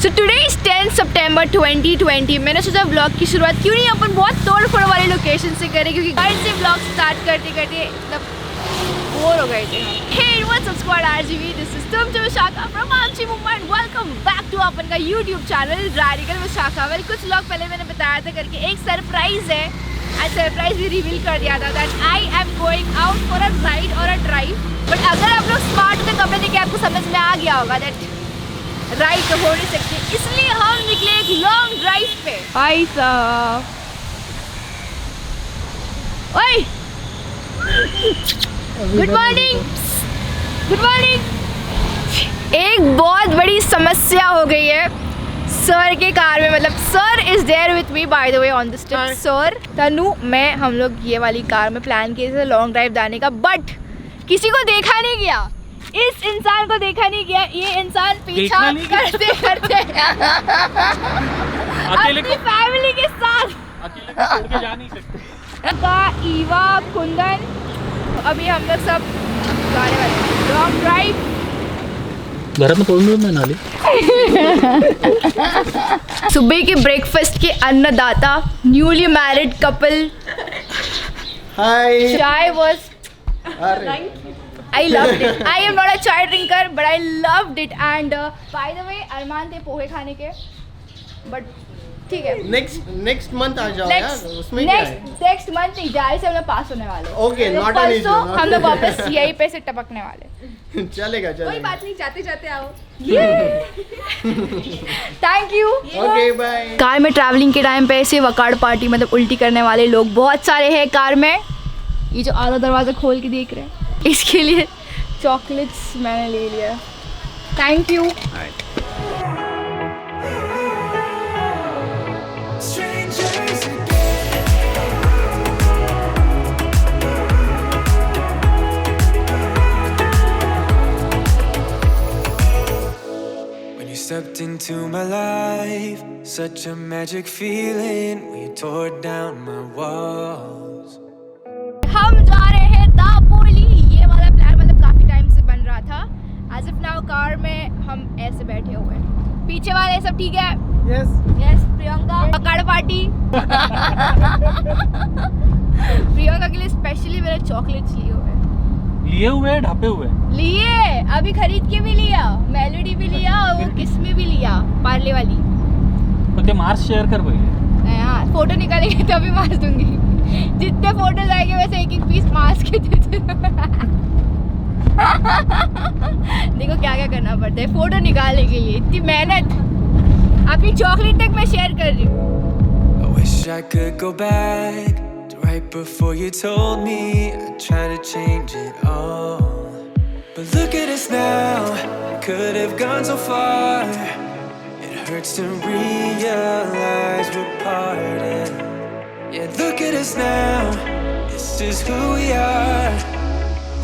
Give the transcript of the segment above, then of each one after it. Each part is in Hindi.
सो टुडे इज 10 सितंबर 2020। मैंने सोचा व्लॉग की शुरुआत क्यों नहीं अपन बहुत तोड़ फोड़ वाली लोकेशन से करें, क्योंकि घर से व्लॉग स्टार्ट करते करते मतलब बोर हो गए थे हम। Hey, what's up squad RGV? This is तुम विशाखा from आमची Mumbai and welcome back to अपन का YouTube channel radical Vishakha. Well कुछ व्लॉग पहले मैंने बताया था करके एक सरप्राइज है, आज सरप्राइज भी रिवील कर दिया था that I am going out for a ride और अ ड्राइव। बट अगर आप लोग स्मार्ट होते कपड़े देखे आपको समझ में आ गया होगा दैट राइड तो हो नहीं सकती, इसलिए हम निकले एक लॉन्ग ड्राइव पे। भाई साहब ओए गुड मॉर्निंग, गुड मॉर्निंग। एक बहुत बड़ी समस्या हो गई है सर के कार में, मतलब sir is there with me by the way on this trip. Sir Tanu मैं हम लोग ये वाली कार में प्लान किए थे लॉन्ग ड्राइव जाने का, बट किसी को देखा नहीं गया, इस इंसान को देखा नहीं गया। ये इंसान पीछा करते करते अपनी फैमिली के साथ अकेले छोड़ के जा नहीं सकते। का ईवा कुंदन अभी हम लोग सब जाने वाले लॉन्ग ड्राइव। घर में कोई नहीं नाली। सुबह के ब्रेकफास्ट के अन्नदाता newly married couple. Hi chai was I loved it. I am not a chai drinker, but I loved it. And by the way, अरमान थे पोहे खाने के, but ठीक है। नेक्स्ट मंथ आ जाओ यार, उसमें क्या है? नेक्स्ट मंथ नहीं, जाए से हम लोग पास होने वाले। Okay, तो not an issue, परसों not हम लोग an वापस यहीं पे से टपकने वाले। चलेगा कोई बात नहीं, जाते जाते आओ। Thank thank you. Okay bye. Car में ट्रैवलिंग के टाइम पे ऐसे वकाड़ पार्टी मतलब उल्टी करने वाले लोग बहुत सारे हैं कार में। ये जो आधा दरवाज़ा खोल के देख रहे हैं, इसके लिए चॉकलेट्स मैंने ले लिया। Thank you. Stepped into my life, such a magic feeling when you tore down my walls. हम जा रहे हैं दापोली। ये वाला प्लान मतलब काफी टाइम से बन रहा था। As of now कार में हम ऐसे बैठे हुए हैं, पीछे वाले सब ठीक है? यस यस प्रियंका पकड़ पार्टी। प्रियंका के लिए स्पेशली मेरे चॉकलेट्स लिए हुए ढपे हुए लिए, अभी खरीद के भी लिया, मेलोडी भी लिया और वो किस्मी भी लिया पार्ले वाली। ओके मार्क्स शेयर कर भाई। हाँ फोटो निकालेंगे तभी मार्क्स दूंगी, जितने फोटोज आएंगे वैसे एक एक पीस मार्क्स के देते। देखो क्या क्या करना पड़ता है फोटो निकालने के लिए, इतनी मेहनत। अपनी चॉकलेट तक मैं शेयर कर रही हूँ। I wish I could go back to right before you told me I'd try to change it all. But look at us now, could have gone so far. It hurts to realize we're parted. Yeah, look at us now, this is who we are.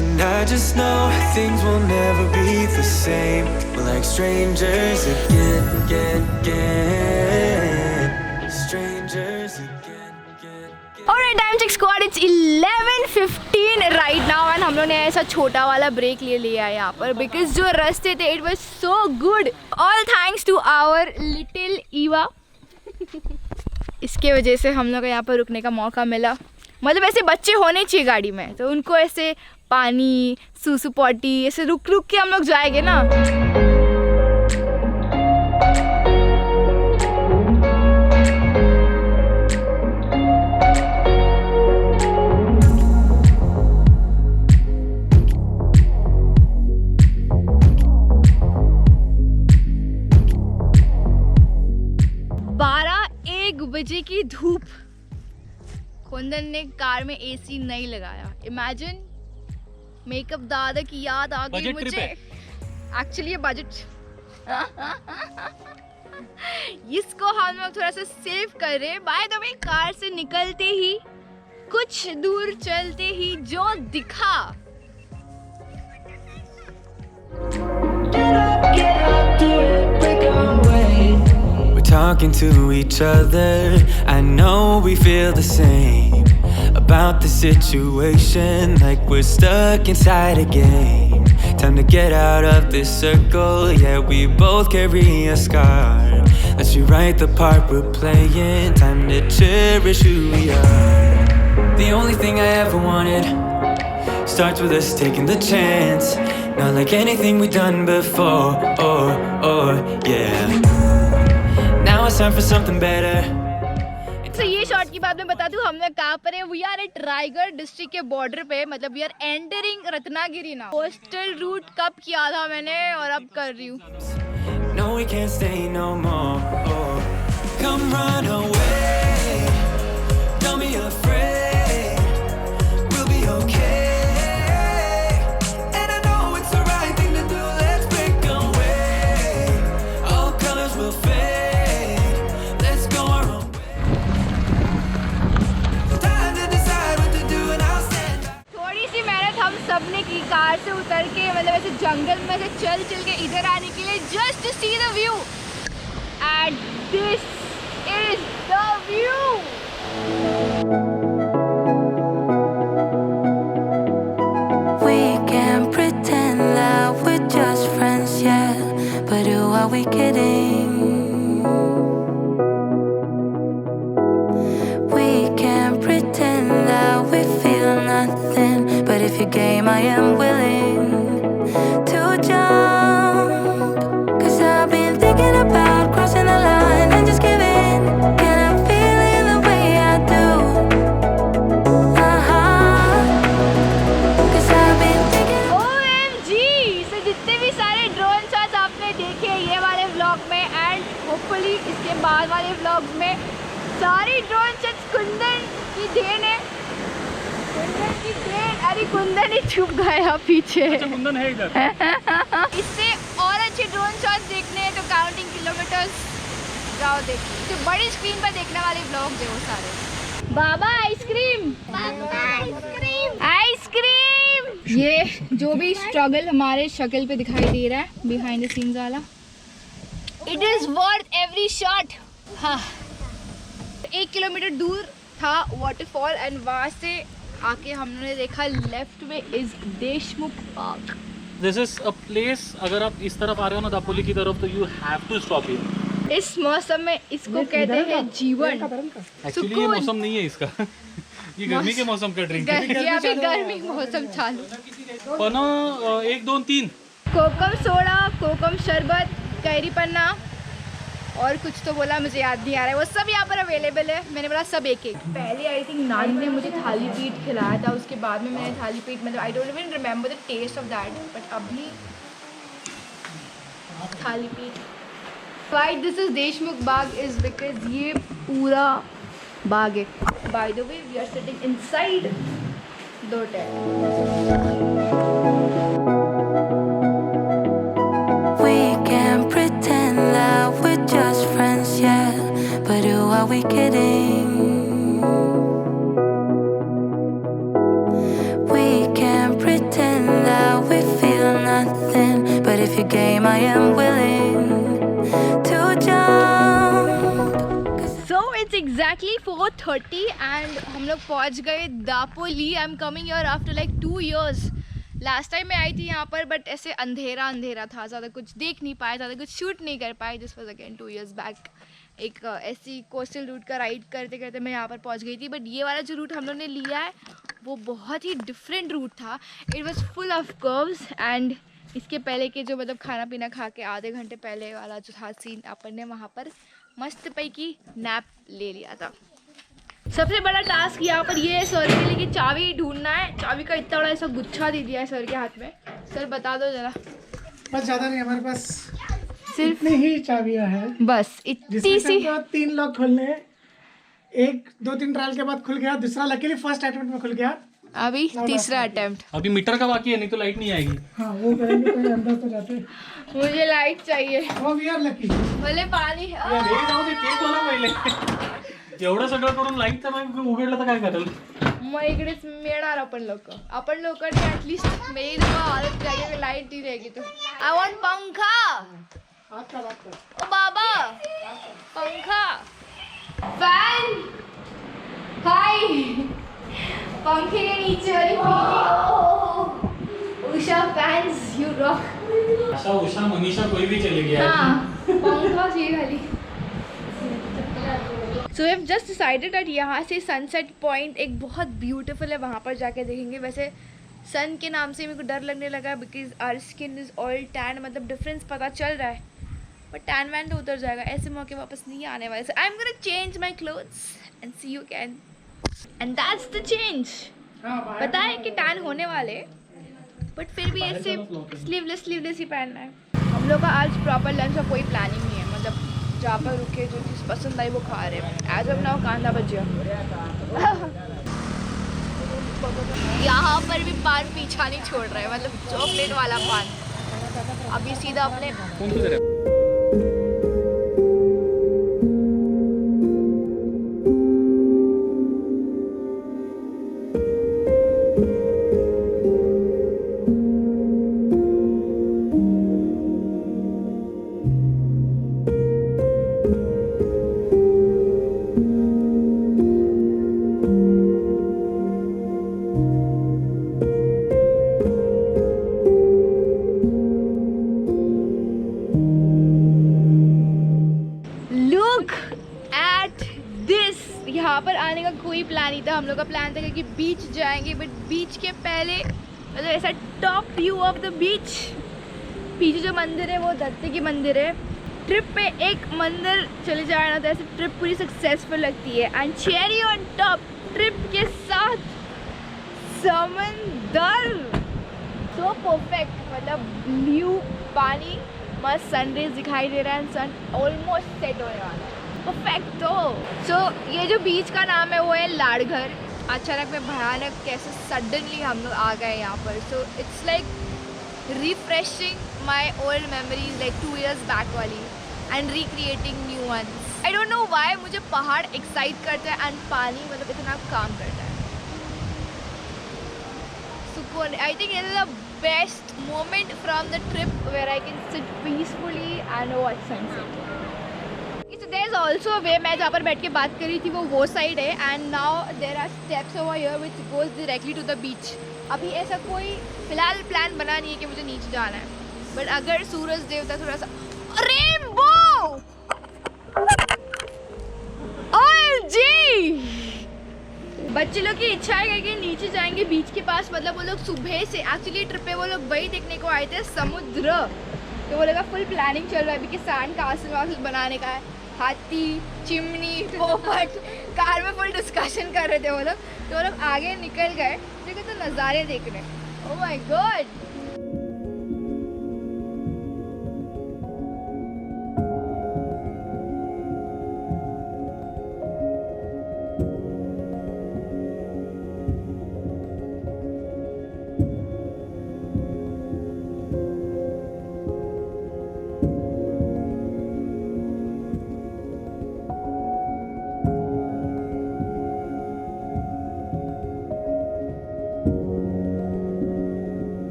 And I just know things will never be the same. We're like strangers again, again, again. Strangers again, again, again. Alright, time check squad, it's 11:15 right now and हम लोग ने ऐसा छोटा वाला ब्रेक ले लिया है यहाँ पर, because जो रास्ते थे it was so good. All thanks to our little Eva. इसके वजह से हम लोग को यहाँ पर रुकने का मौका मिला। मतलब ऐसे बच्चे होने चाहिए गाड़ी में, तो उनको ऐसे पानी सूसू पॉटी ऐसे रुक रुक के हम लोग जाएंगे ना। एक बजे की धूप, कुंदन ने कार में एसी नहीं लगाया। इमेजिन, मेकअप दादा की याद आ गई मुझे। एक्चुअली ये बजट इसको हम लोग थोड़ा सा सेव कर रहे। बाय द वे कार से निकलते ही कुछ दूर चलते ही जो दिखा, talking to each other, I know we feel the same about the situation, like we're stuck inside a game. time to get out of this circle. Yeah, we both carry a scar. Let's rewrite the part we're playing. Time to cherish who we are. The only thing I ever wanted starts with us taking the chance. Not like anything we've done before. Yeah. Now it's time for something better. तो ये शॉट की बात मैं बता दूं, हम लोग कहाँ पर है? We are at Raigad district के बॉर्डर पे, मतलब वी आर एंटरिंग रत्नागिरी ना। कोस्टल रूट कब किया था मैंने और अब कर रही हूँ। No, we can't stay no more. Come run away. Don't be afraid. We'll be okay. And I know it's the right thing to do. Let's break away. All colors will fade. Let's go our own way. Time to decide what to do and I'll stand by. थोड़ी सी मेहनत हम सब ने की कार से उतर के, मतलब ऐसे जंगल में से चल के इधर आने के लिए, just to see the view. And this is the view. We can pretend that we're just friends, yeah, but who are we kidding? We can pretend that we feel nothing, but if you're game, I am willing to jump. 'Cause I've been thinking about crossing the line and just giving. And I'm feeling the way I do. OMG! So जितने भी सारे ड्रोन शॉट्स आपने देखे ये वाले व्लॉग में एंड होपफुली इसके बाद वाले व्लॉग्स में, सारी ड्रोन शॉट्स कुंदन की देन है। कुंदन की देन। अरे कुंदन ही छुप गया पीछे। कुंदन है इधर। इससे और अच्छे ड्रोन शॉट्स देखने हैं तो काउंटिंग किलोमीटर्स जाओ देखिए, तो बड़ी स्क्रीन पर देखने वाले व्लॉग्स है वो सारे। बाबा आइसक्रीम, आइसक्रीम। ये जो भी स्ट्रगल हमारे शक्ल पे दिखाई दे रहा है बिहाइंड द सीन्स वाला, it is worth every shot. हाँ, 1 किलोमीटर दूर था वाटरफॉल एंड वहाँ से आके हमने देखा लेफ्ट में is Deshmukh park. This is a place, अगर आप इस तरफ आ रहे हो ना दापोली की तरफ, तो you have to stop here. इस मौसम में इसको कहते हैं जीवन। एक्चुअली ये मौसम नहीं है इसका। ये गर्मी के मौसम का ड्रिंक है। ये अभी गर्मी मौसम चालू। पन्ना 1 2 3 कोकम सोडा, कोकम शरबत, कैरी पन्ना और कुछ तो बोला, मुझे याद नहीं आ रहा है। वो सब यहाँ पर अवेलेबल है। मैंने बोला सब एक एक। पहले आई थिंक नानी ने मुझे थाली पीठ खिलाया था, उसके बाद में मैंने थाली पीठ, मतलब I don't even remember the taste of that, but अभी thalipeeth. Why this is Deshmukh Bagh is because ये पूरा बाग है। By the way we are sitting inside the hotel. We can pretend that we're just friends, yeah, but who are we kidding? We can pretend that we feel nothing, but if you're game, I am willing to jump. So it's exactly 4:30 and हम लोग पहुँच गए Dapoli. I am coming here after like 2 years। Last time मैं आई थी यहाँ पर, बट ऐसे अंधेरा था, ज़्यादा कुछ देख नहीं पाए, ज़्यादा कुछ शूट नहीं कर पाए। This was again 2 years back. एक ऐसी कोस्टल रूट का राइड करते करते मैं यहाँ पर पहुँच गई थी, बट ये वाला जो रूट हम लोग ने लिया है वो बहुत ही डिफरेंट रूट था। It was full of curves and इसके पहले के जो मतलब खाना पीना खा के आधे घंटे पहले वाला जो था सीन, अपन ने वहाँ पर मस्त पैकी नैप ले लिया था। सबसे बड़ा टास्क यहाँ पर ये है सर के लिए कि चाबी ढूंढना है। चाबी का इतना बड़ा ऐसा गुच्छा दे दिया है सर के हाथ में। सर बता दो जरा। बस ज़्यादा नहीं, हमारे पास सिर्फ इतनी ही चाबियां हैं, बस इतनी सी। जिसमें 3 लॉक खोलने हैं। 1 2 3 ट्रायल के बाद खुल गया, दूसरा लकीली फर्स्ट अटेम्प्ट में खुल गया। अभी तीसरा अटेम्प्ट। अभी मीटर का बाकी है, नहीं तो लाइट नहीं आएगी। हाँ, वो करेंगे पहले अंदर तो जाते। मुझे लाइट चाहिए। वो वी आर लकी। भले पानी एवढं सगळं करून लाईट तर उघडलं तर काय करेल? मग इकडेच मिळणार आपण लोकांनी ऍटलीस्ट मेल हालत जाएगी, लाइट नहीं रहेगी तो। आई वांट पंखा। ओ बाबा पंखा, फैन। हाय, पंखे के नीचे वाली उषा फैंस, यू ब्लॉग। आशा, उषा, मनीषा कोई भी चली गया हाँ, पंखा चाहिए खाली। So we just decided that यहाँ से सनसेट पॉइंट एक बहुत ब्यूटीफुल है, वहाँ पर जाके देखेंगे। वैसे सन के नाम से मेरे को डर लगने लगा because our skin is all tan, मतलब डिफरेंस पता चल रहा है, बट टैन वैन तो उतर जाएगा, ऐसे मौके वापस नहीं आने वाले। So I am gonna change my clothes and see you can, and that's the change. पता है कि टैन होने वाले, बट फिर भी ऐसे स्लीवलेस ही पहनना है। हम लोग का आज प्रॉपर लंच का कोई प्लानिंग नहीं है, मतलब जहाँ पर रुके जो चीज़ पसंद आई वो खा रहे हैं। एज ऑफ नाउ कांदा भजिया। यहाँ पर भी पान पीछा नहीं छोड़ रहा है, मतलब चॉकलेट वाला पान। अभी सीधा अपने यहाँ पर आने का कोई प्लान नहीं था। हम लोग का प्लान था कि बीच जाएंगे, बट बीच के पहले मतलब ऐसा top view of the beach. पीछे जो मंदिर है वो दत्ते की मंदिर है। ट्रिप पे एक मंदिर चले जाना तो ऐसे ट्रिप पूरी सक्सेसफुल लगती है। And cherry on top, trip के साथ समंदर, सो परफेक्ट, मतलब ब्लू पानी, मस्त सनराइज दिखाई दे रहा है, सन ऑलमोस्ट सेट होने वाला है, परफेक्ट। सो ये जो बीच का नाम है वो है लाड़घर। अचानक में भयानक कैसे सडनली हम लोग आ गए यहाँ पर। So it's like refreshing my old memories like 2 years back वाली and recreating new ones. I don't know why मुझे पहाड़ एक्साइट करता है एंड पानी मतलब इतना काम करता है। सुकून, I think this is the best moment from the trip where I can sit peacefully and watch sunset. There is also a way, मैं जहाँ पर बैठ के बात कर रही थी वो साइड है, and now there are steps over here which goes directly to the beach. अभी ऐसा कोई फिलहाल प्लान बना नहीं है कि मुझे नीचे जाना है, बट अगर सूरज देवता थोड़ा सा रेनबो, ओएमजी, बच्चे लोग की इच्छा है कि नीचे जाएंगे बीच के पास। मतलब वो लोग सुबह से एक्चुअली ट्रिप पे वो लोग वही देखने को आए थे, समुद्र। तो वो लोग का फुल प्लानिंग चल रहा है अभी कि सैंड कासल वासल बनाने का है, हाथी, चिमनी, पोपट, कार में फुल डिस्कशन कर रहे थे वो लोग। तो वो लोग आगे निकल गए देखो तो नज़ारे देखने। ओह माय गॉड,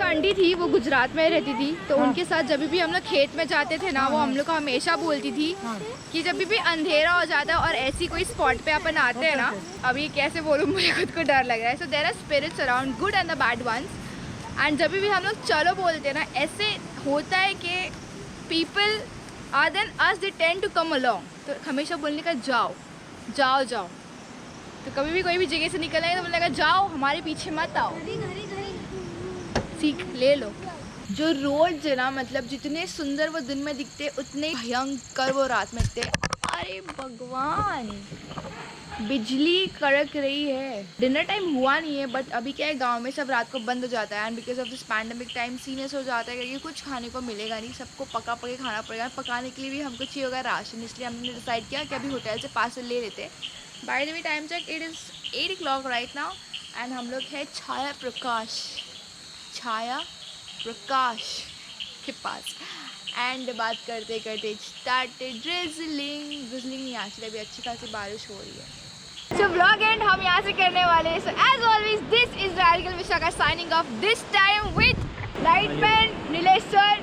आंटी थी वो गुजरात में रहती थी, तो उनके साथ जब भी हम लोग खेत में जाते थे ना, वो हम लोग को हमेशा बोलती थी कि जब भी अंधेरा हो जाता है और ऐसी कोई स्पॉट पे अपन आते हैं ना, अभी कैसे बोलूँ, मुझे खुद को डर लग रहा है। So there are spirits around, good and the bad ones. And जब भी हम लोग चलो बोलते हैं ना, ऐसे होता है कि people other than us they tend to come along. तो हमेशा बोलने का जाओ जाओ जाओ। तो कभी भी कोई भी जगह से निकल आए तो बोलने का जाओ, हमारे पीछे मत आओ, सीख ले लो। जो रोड है ना, मतलब जितने सुंदर वो दिन में दिखते उतने भयंकर वो रात में दिखते। अरे भगवान, बिजली कड़क रही है। डिनर टाइम हुआ नहीं है, बट अभी क्या है, गांव में सब रात को बंद हो जाता है and because of this pandemic time serious हो जाता है क्योंकि कुछ खाने को मिलेगा नहीं, सबको पका पके खाना पड़ेगा। पकाने के लिए भी हमको चाहिए होगा राशन, इसलिए हमने डिसाइड किया कि अभी होटल से पार्सल ले लेते। By the way time check, it is 8 o'clock right now and हम लोग है छाया प्रकाश के पास। एंड बात करते करते स्टार्टेड ड्रिजलिंग नहीं, एक्चुअली अभी अच्छी खासी बारिश हो रही है। सो व्लॉग एंड हम यहाँ से करने वाले हैं। So as always this is Radhika Vishakha signing off, this time with Lightman, Nilesh sir,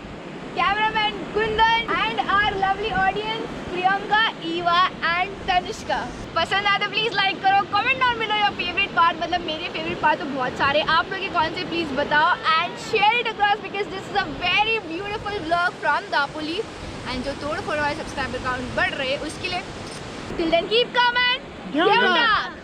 cameraman Kundan and our lovely audience Priyanka, Eva and Tanishka. पसंद आए तो प्लीज लाइक करो, comment down below your favourite part. मतलब मेरे फेवरेट पार्ट तो बहुत सारे, आप लोग के कौन से प्लीज बताओ. And share it across because this is a very beautiful vlog from Dapoli. And जो तोड़ फोड़ वाले सब्सक्राइबर काउंट बढ़ रहे उसके लिए till then keep calm and